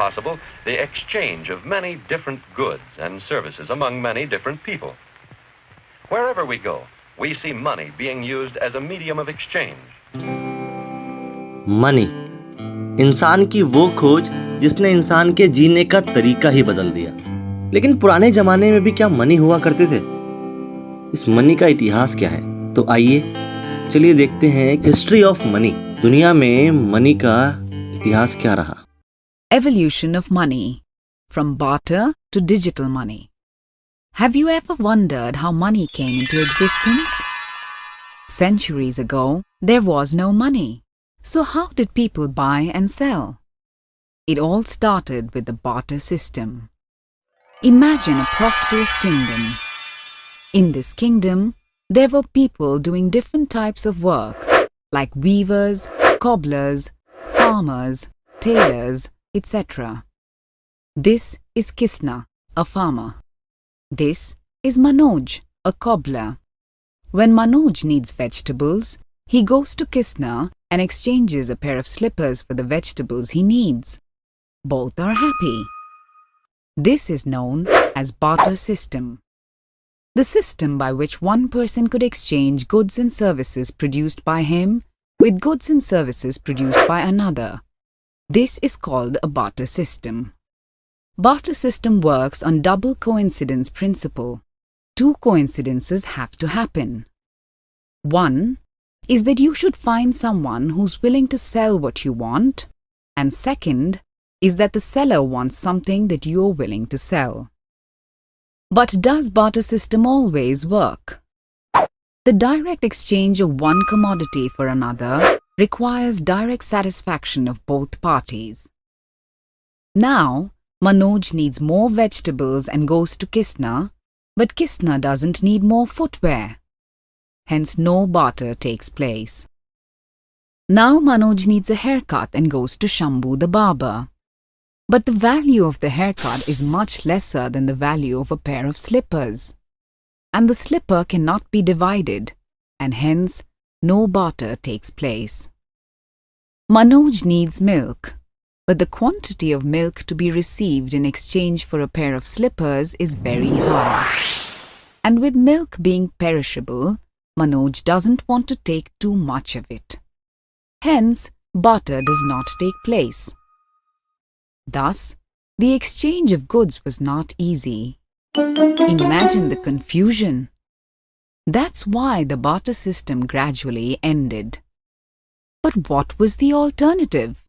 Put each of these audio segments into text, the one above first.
possible the exchange of many different goods and services among many different people. Wherever we go, we see money being used as a medium of exchange. Money, इंसान की वो खोज जिसने इंसान के जीने का तरीका ही बदल दिया। लेकिन पुराने जमाने में भी क्या मनी हुआ करते थे? इस मनी का इतिहास क्या है? तो आइए चलिए देखते हैं हिस्ट्री ऑफ मनी। दुनिया में मनी का इतिहास क्या रहा? Evolution of money, from barter to digital money. Have you ever wondered how money came into existence? Centuries ago, there was no money. So how did people buy and sell? It all started with the barter system. Imagine a prosperous kingdom. In this kingdom, there were people doing different types of work, like weavers, cobblers, farmers, tailors, etc. This is Kisna, a farmer. This is Manoj, a cobbler. When Manoj needs vegetables, he goes to Kisna and exchanges a pair of slippers for the vegetables he needs. Both are happy. This is known as barter system. The system by which one person could exchange goods and services produced by him with goods and services produced by another. This is called a barter system. Barter system works on double coincidence principle. Two coincidences have to happen. One is that you should find someone who's willing to sell what you want, and second is that the seller wants something that you're willing to sell. But does barter system always work? The direct exchange of one commodity for another requires direct satisfaction of both parties. Now, Manoj needs more vegetables and goes to Kisna, but Kisna doesn't need more footwear. Hence, no barter takes place. Now Manoj needs a haircut and goes to Shambhu the barber. But the value of the haircut is much lesser than the value of a pair of slippers. And the slipper cannot be divided, and hence no barter takes place. Manoj needs milk, but the quantity of milk to be received in exchange for a pair of slippers is very high. And with milk being perishable, Manoj doesn't want to take too much of it. Hence, barter does not take place. Thus, the exchange of goods was not easy. Imagine the confusion. That's why the barter system gradually ended. But what was the alternative?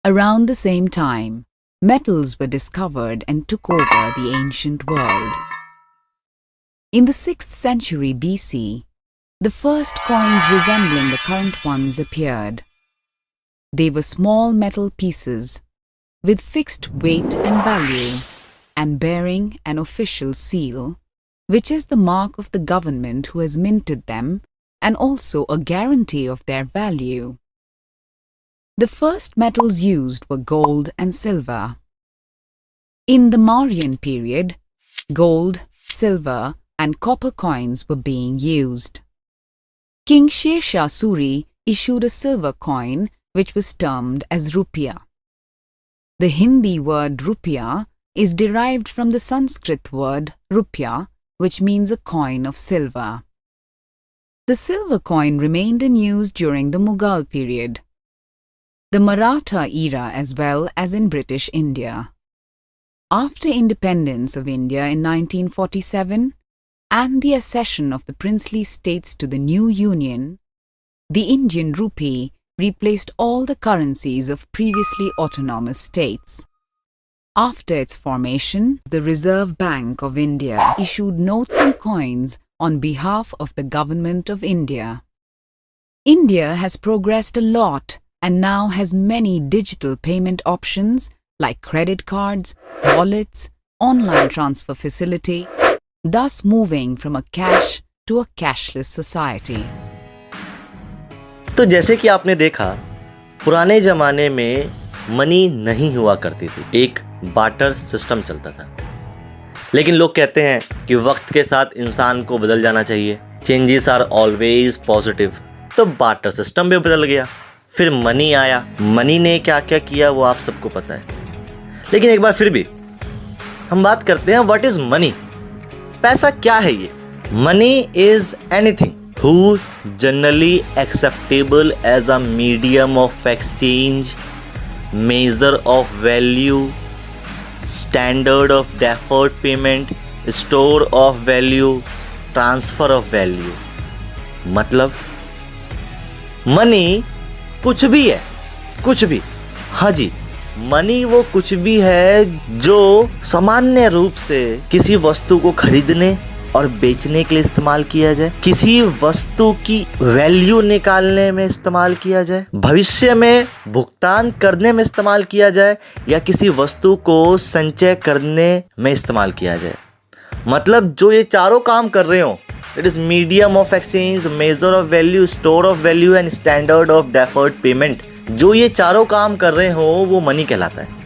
Around the same time, metals were discovered and took over the ancient world. In the 6th century BC, the first coins resembling the current ones appeared. They were small metal pieces with fixed weight and value and bearing an official seal, which is the mark of the government who has minted them and also a guarantee of their value. The first metals used were gold and silver. In the Mauryan period, gold, silver, and copper coins were being used. King Sher Shah Suri issued a silver coin which was termed as rupiah. The Hindi word rupiah is derived from the Sanskrit word rupya, which means a coin of silver. The silver coin remained in use during the Mughal period, the Maratha era as well as in British India. After independence of India in 1947 and the accession of the princely states to the new union, the Indian rupee replaced all the currencies of previously autonomous states. After its formation, the Reserve Bank of India issued notes and coins on behalf of the Government of India. India has progressed a lot and now has many digital payment options like credit cards, wallets, online transfer facility, thus moving from a cash to a cashless society. तो जैसे कि आपने देखा, पुराने ज़माने में money नहीं हुआ करती थी, एक बार्टर सिस्टम चलता था। लेकिन लोग कहते हैं कि वक्त के साथ इंसान को बदल जाना चाहिए, चेंजेस आर ऑलवेज पॉजिटिव। तो बार्टर सिस्टम भी बदल गया। फिर मनी आया, मनी ने क्या क्या किया वो आप सबको पता है। लेकिन एक बार फिर भी हम बात करते हैं व्हाट इज मनी। पैसा क्या है ये? Money is anything who generally acceptable as a medium of exchange, measure of value, standard of deferred payment, store of value, transfer of value. मतलब मनी कुछ भी है, कुछ भी। हाँ जी, मनी वो कुछ भी है जो सामान्य रूप से किसी वस्तु को खरीदने और बेचने के लिए इस्तेमाल किया जाए, किसी वस्तु की वैल्यू निकालने में इस्तेमाल किया जाए, भविष्य में भुगतान करने में इस्तेमाल किया जाए, या किसी वस्तु को संचय करने में इस्तेमाल किया जाए। मतलब जो ये चारों काम कर रहे हो, it is medium of exchange, measure of value, store of value and standard of deferred payment, जो ये चारों काम कर रहे हो वो मनी कहलाता है।